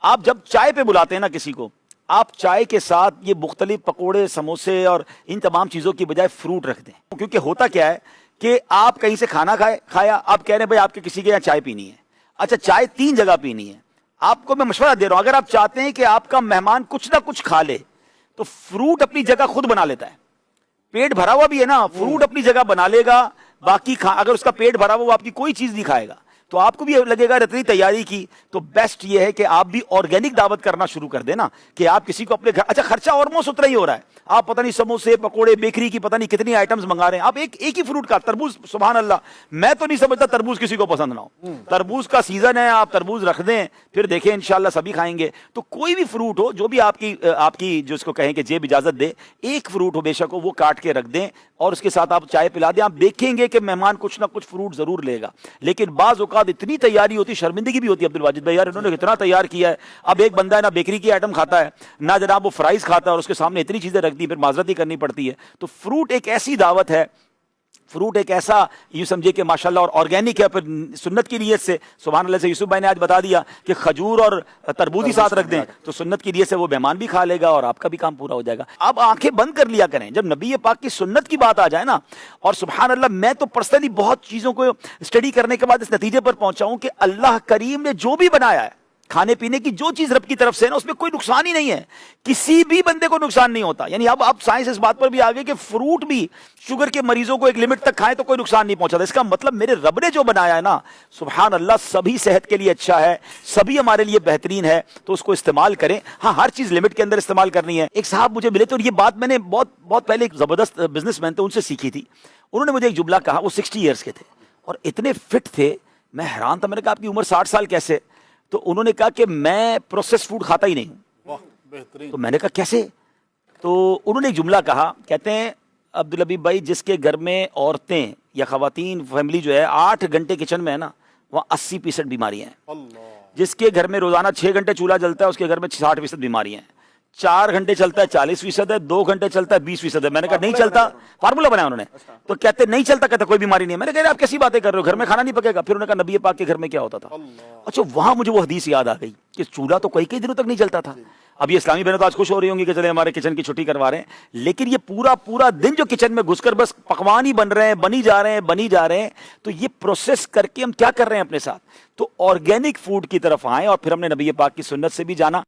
آپ جب چائے پہ بلاتے ہیں نا کسی کو، آپ چائے کے ساتھ یہ مختلف پکوڑے، سموسے اور ان تمام چیزوں کی بجائے فروٹ رکھ دیں، کیونکہ ہوتا کیا ہے کہ آپ کہیں سے کھانا کھایا، آپ کہہ رہے ہیں بھائی آپ کے کسی کے یہاں چائے پینی ہے، اچھا چائے 3 جگہ پینی ہے، آپ کو میں مشورہ دے رہا ہوں، اگر آپ چاہتے ہیں کہ آپ کا مہمان کچھ نہ کچھ کھا لے تو فروٹ اپنی جگہ خود بنا لیتا ہے، پیٹ بھرا ہوا بھی ہے نا، فروٹ اپنی جگہ بنا لے گا، باقی اگر اس کا پیٹ بھرا ہوا وہ آپ کی کوئی چیز نہیں کھائے گا تو آپ کو بھی لگے گا اتنی تیاری کی، تو بیسٹ یہ ہے کہ آپ بھی آرگینک دعوت کرنا شروع کر دیں نا، کہ آپ کسی کو اپنے گھر، اچھا خرچہ آلموسٹ اتنا ہی ہو رہا ہے، آپ پتہ نہیں سموسے پکوڑے بیکری کی پتہ نہیں کتنی آئٹمز منگا رہے ہیں، آپ ایک ہی فروٹ کا تربوز، سبحان اللہ، میں تو نہیں سمجھتا تربوز کسی کو پسند نہ ہو، تربوز کا سیزن ہے، آپ تربوز رکھ دیں، پھر دیکھیں انشاءاللہ سبھی کھائیں گے، تو کوئی بھی فروٹ ہو جو بھی آپ کی جو اس کو کہیں کہ جیب اجازت دے، ایک فروٹ ہو بے شک ہو وہ کاٹ کے رکھ دیں اور اس کے ساتھ آپ چائے پلا دیں، آپ دیکھیں گے کہ مہمان کچھ نہ کچھ فروٹ ضرور لے گا، لیکن بعض اوقات اتنی تیاری ہوتی، شرمندگی بھی ہوتی ہے عبد الواجد بھائی، یار انہوں نے اتنا تیار کیا ہے، اب ایک بندہ ہے نا بیکری کی آئٹم کھاتا ہے نہ جناب وہ فرائز کھاتا ہے اور اس کے سامنے اتنی چیزیں رکھ دی، پھر معذرت ہی کرنی پڑتی ہے، تو فروٹ ایک ایسی دعوت ہے، فروٹ ایک ایسا یوں سمجھے کہ ماشاءاللہ اور آرگینک ہے، پھر سنت کی نیت سے سبحان اللہ سے یوسف بھائی نے آج بتا دیا کہ کھجور اور تربوز ہی ساتھ رکھ دیں تو سنت کی نیت سے وہ مہمان بھی کھا لے گا اور آپ کا بھی کام پورا ہو جائے گا۔ اب آنکھیں بند کر لیا کریں جب نبی پاک کی سنت کی بات آ جائے نا، اور سبحان اللہ میں تو پرسنلی بہت چیزوں کو اسٹڈی کرنے کے بعد اس نتیجے پر پہنچا ہوں کہ اللہ کریم نے جو بھی بنایا ہے، کھانے پینے کی جو چیز رب کی طرف سے ہے نا، اس میں کوئی نقصان ہی نہیں ہے، کسی بھی بندے کو نقصان نہیں ہوتا، یعنی اب سائنس اس بات پر بھی آگے کہ فروٹ بھی شوگر کے مریضوں کو ایک لمٹ تک کھائیں تو کوئی نقصان نہیں پہنچاتا، اس کا مطلب میرے رب نے جو بنایا ہے نا سبحان اللہ سبھی صحت کے لیے اچھا ہے، سبھی ہمارے لیے بہترین ہے، تو اس کو استعمال کریں، ہاں ہر چیز لمٹ کے اندر استعمال کرنی ہے۔ ایک صاحب مجھے ملے تو یہ بات میں نے بہت پہلے ایک زبردست بزنس مین تھے ان سے سیکھی تھی، انہوں نے مجھے ایک جملہ کہا، وہ 60 ایئرس کے تھے اور اتنے فٹ تھے، میں حیران تھا، میں نے کہا آپ کی عمر 60 سال کیسے؟ تو انہوں نے کہا کہ میں پروسیس فوڈ کھاتا ہی نہیں ہوں۔ تو میں نے کہا کیسے؟ تو انہوں نے ایک جملہ کہا، کہتے ہیں عبدالحبیب بھائی جس کے گھر میں عورتیں یا خواتین فیملی جو ہے 8 گھنٹے کچن میں ہے نا، وہاں 80% بیماریاں ہیں، جس کے گھر میں روزانہ 6 گھنٹے چولہا جلتا ہے اس کے گھر میں 60% بیماریاں ہیں، 4 گھنٹے چلتا ہے 40% ہے، 2 گھنٹے چلتا ہے 20% ہے۔ میں نے کہا نہیں چلتا، فارمولا بنایا انہوں نے، تو کہتے نہیں چلتا، کہتے کوئی بیماری نہیں ہے۔ میں نے کہا آپ کیسی باتیں کر رہے ہو، گھر میں کھانا نہیں پکے گا؟ پھر انہوں نے کہا نبی پاک کے گھر میں کیا ہوتا تھا۔ اچھا وہاں مجھے وہ حدیث یاد آ گئی کہ چولہا تو کئی دنوں تک نہیں چلتا تھا۔ اب یہ اسلامی بہنیں تو آج خوش ہو رہی ہوں گی کہ چلے ہمارے کچن کی چھٹی کروا رہے ہیں، لیکن یہ پورا دن جو کچن میں گھس کر بس پکوان ہی بن رہے ہیں، بنی جا رہے ہیں، تو یہ پروسیس کر کے ہم کیا کر رہے ہیں اپنے ساتھ؟ تو آرگینک فوڈ کی طرف آئیں اور پھر ہم نے نبی پاک کی سنت سے بھی جانا۔